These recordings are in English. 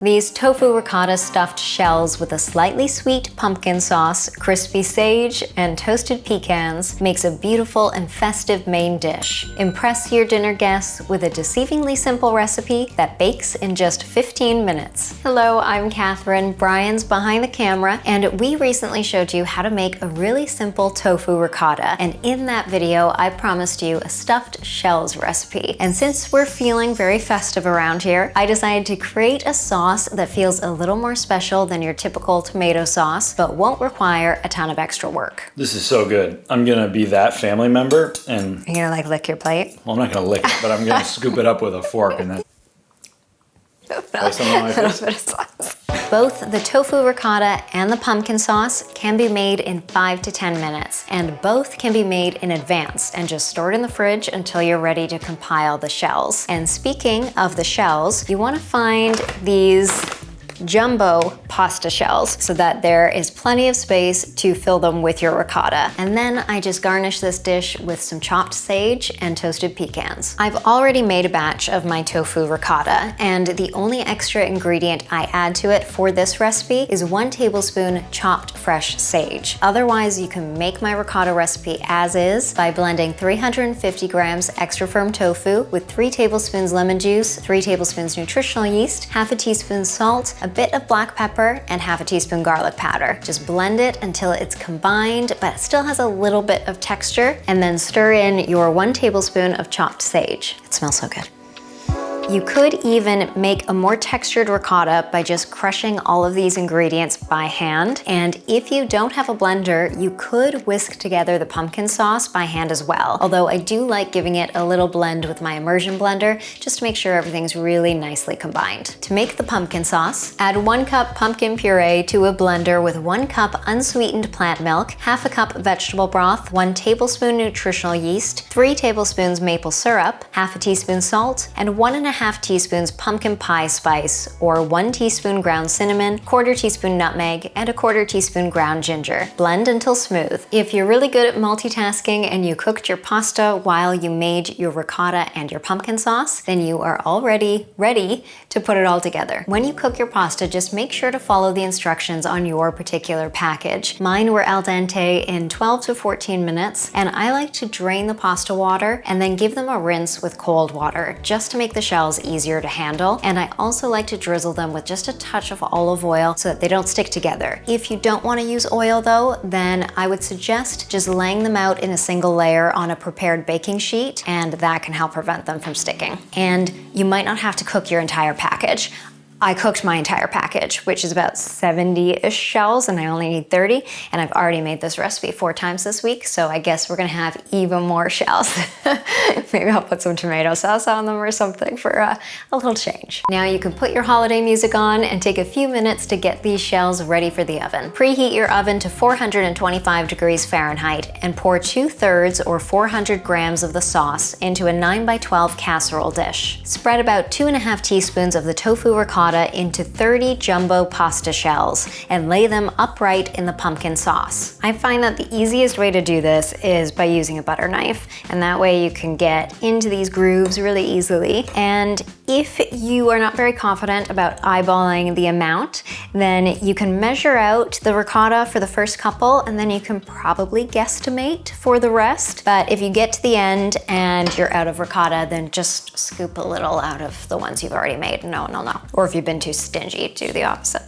These tofu ricotta stuffed shells with a slightly sweet pumpkin sauce, crispy sage, and toasted pecans makes a beautiful and festive main dish. Impress your dinner guests with a deceivingly simple recipe that bakes in just 15 minutes. Hello, I'm Catherine, Bryan's behind the camera, and we recently showed you how to make a really simple tofu ricotta. And in that video, I promised you a stuffed shells recipe. And since we're feeling very festive around here, I decided to create a sauce that feels a little more special than your typical tomato sauce, but won't require a ton of extra work. This is so good. I'm gonna be that family member and... You're gonna lick your plate? Well, I'm not gonna lick it, but I'm gonna scoop it up with a fork and then... Both the tofu ricotta and the pumpkin sauce can be made in 5 to 10 minutes, and both can be made in advance and just stored in the fridge until you're ready to compile the shells. And speaking of the shells, you want to find these jumbo pasta shells so that there is plenty of space to fill them with your ricotta. And then I just garnish this dish with some chopped sage and toasted pecans. I've already made a batch of my tofu ricotta, and the only extra ingredient I add to it for this recipe is 1 tablespoon chopped fresh sage. Otherwise, you can make my ricotta recipe as is by blending 350 grams extra firm tofu with 3 tablespoons lemon juice, 3 tablespoons nutritional yeast, half a teaspoon salt, a bit of black pepper, and half a teaspoon garlic powder. Just blend it until it's combined, but it still has a little bit of texture, and then stir in your 1 tablespoon of chopped sage. It smells so good. You could even make a more textured ricotta by just crushing all of these ingredients by hand. And if you don't have a blender, you could whisk together the pumpkin sauce by hand as well. Although I do like giving it a little blend with my immersion blender just to make sure everything's really nicely combined. To make the pumpkin sauce, add 1 cup pumpkin puree to a blender with 1 cup unsweetened plant milk, half a cup vegetable broth, 1 tablespoon nutritional yeast, 3 tablespoons maple syrup, half a teaspoon salt, and 1.5 teaspoons pumpkin pie spice, or 1 teaspoon ground cinnamon, 1/4 teaspoon nutmeg, and 1/4 teaspoon ground ginger. Blend until smooth. If you're really good at multitasking and you cooked your pasta while you made your ricotta and your pumpkin sauce, then you are already ready to put it all together. When you cook your pasta, just make sure to follow the instructions on your particular package. Mine were al dente in 12 to 14 minutes, and I like to drain the pasta water and then give them a rinse with cold water just to make the shells easier to handle. And I also like to drizzle them with just a touch of olive oil so that they don't stick together. If you don't want to use oil though, then I would suggest just laying them out in a single layer on a prepared baking sheet, and that can help prevent them from sticking. And you might not have to cook your entire package. I cooked my entire package, which is about 70-ish shells, and I only need 30, and I've already made this recipe 4 times this week, so I guess we're gonna have even more shells. Maybe I'll put some tomato sauce on them or something for a little change. Now you can put your holiday music on and take a few minutes to get these shells ready for the oven. Preheat your oven to 425 degrees Fahrenheit and pour 2/3 or 400 grams of the sauce into a 9x12 casserole dish. Spread about 2.5 teaspoons of the tofu ricotta into 30 jumbo pasta shells and lay them upright in the pumpkin sauce. I find that the easiest way to do this is by using a butter knife, and that way you can get into these grooves really easily. And if you are not very confident about eyeballing the amount, then you can measure out the ricotta for the first couple, and then you can probably guesstimate for the rest. But if you get to the end and you're out of ricotta, then just scoop a little out of the ones you've already made. No. Or if you've been too stingy, do the opposite.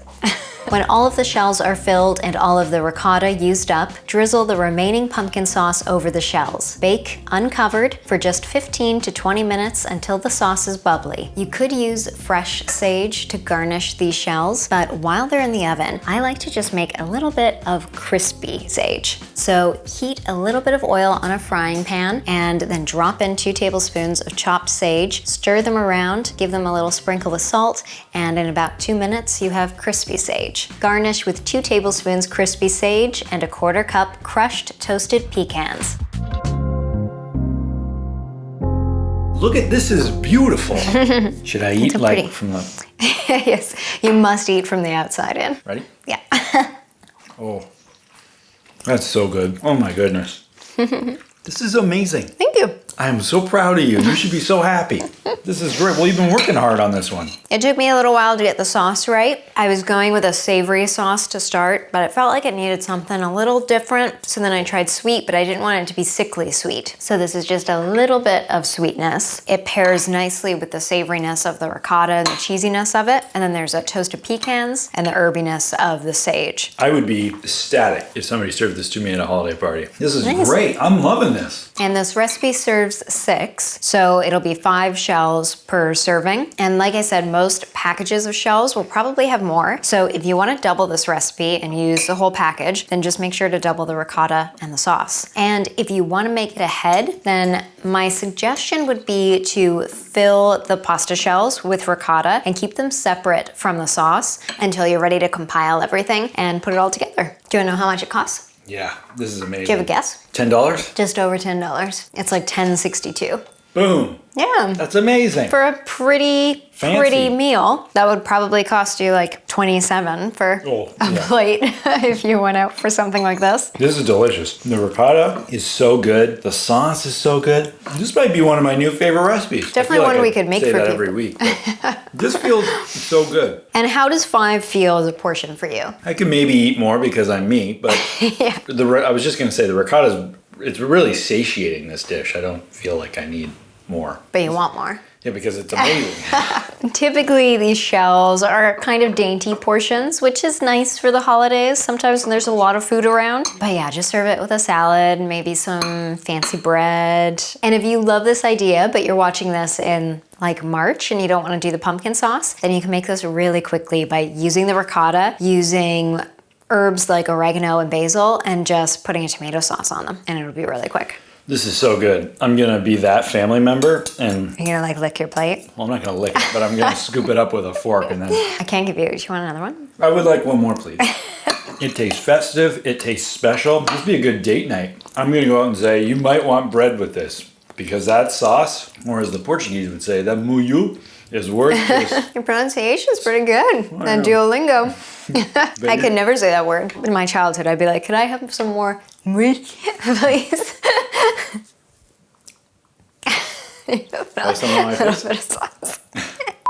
When all of the shells are filled and all of the ricotta used up, drizzle the remaining pumpkin sauce over the shells. Bake uncovered for just 15 to 20 minutes until the sauce is bubbly. You could use fresh sage to garnish these shells, but while they're in the oven, I like to just make a little bit of crispy sage. So heat a little bit of oil on a frying pan and then drop in 2 tablespoons of chopped sage, stir them around, give them a little sprinkle of salt, and in about 2 minutes you have crispy sage. Garnish with 2 tablespoons crispy sage and 1/4 cup crushed toasted pecans. Look at this, is beautiful. Should I eat like from the... Yes, you must eat from the outside in. Ready? Yeah. Oh, that's so good. Oh my goodness. This is amazing. Thank you. I'm so proud of you. You should be so happy. This is great. Well, you've been working hard on this one. It took me a little while to get the sauce right. I was going with a savory sauce to start, but it felt like it needed something a little different. So then I tried sweet, but I didn't want it to be sickly sweet. So this is just a little bit of sweetness. It pairs nicely with the savoriness of the ricotta and the cheesiness of it. And then there's a toasted pecans and the herbiness of the sage. I would be ecstatic if somebody served this to me at a holiday party. This is great. I'm loving this. And this recipe serves 6, so it'll be 5 shells per serving. And like I said, most packages of shells will probably have more. So if you want to double this recipe and use the whole package, then just make sure to double the ricotta and the sauce. And if you want to make it ahead, then my suggestion would be to fill the pasta shells with ricotta and keep them separate from the sauce until you're ready to compile everything and put it all together. Do you want to know how much it costs? Yeah, this is amazing. Do you have a guess? $10? Just over $10. It's like $10.62. Boom. Yeah. That's amazing. For a pretty meal, that would probably cost you like $27 for a plate if you went out for something like this. This is delicious. The ricotta is so good. The sauce is so good. This might be one of my new favorite recipes. Definitely one we could make for people. Every week. This feels so good. And how does 5 feel as a portion for you? I could maybe eat more because I'm me, but Yeah. I was just going to say the ricotta it's really satiating this dish. I don't feel like I need more. But you want more. Yeah, because it's amazing. Typically, these shells are kind of dainty portions, which is nice for the holidays. Sometimes when there's a lot of food around. But yeah, just serve it with a salad, maybe some fancy bread. And if you love this idea, but you're watching this in like March and you don't want to do the pumpkin sauce, then you can make this really quickly by using the ricotta, using herbs like oregano and basil, and just putting a tomato sauce on them, and it'll be really quick. This is so good. I'm gonna be that family member, and You're gonna like lick your plate? well, I'm not gonna lick it, but I'm gonna scoop it up with a fork, and then I can't give you. Do you want another one? I would like one more, please. It tastes festive. It tastes special. This would be a good date night. I'm gonna go out and say you might want bread with this because that sauce, or as the Portuguese would say, that molho is worth this. Your pronunciation's pretty good. That Duolingo. I could never say that word. In my childhood, I'd be like, could I have some more milk, please? Try some on my face.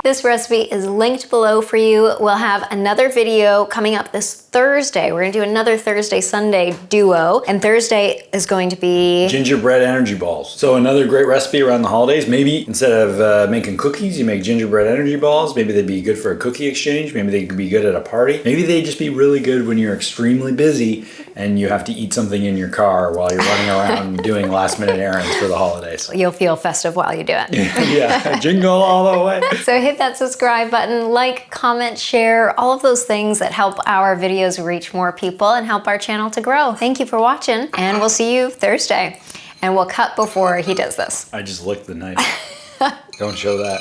This recipe is linked below for you. We'll have another video coming up this Thursday. We're gonna do another Thursday-Sunday duo, and Thursday is going to be gingerbread energy balls. So another great recipe around the holidays. Maybe instead of making cookies, you make gingerbread energy balls. Maybe they'd be good for a cookie exchange. Maybe they could be good at a party. Maybe they'd just be really good when you're extremely busy and you have to eat something in your car while you're running around doing last-minute errands for the holidays. You'll feel festive while you do it. Yeah, jingle all the way. So hit that subscribe button, like, comment, share, all of those things that help our videos reach more people and help our channel to grow. Thank you for watching, and we'll see you Thursday. And we'll cut before he does this. I just licked the knife. Don't show that.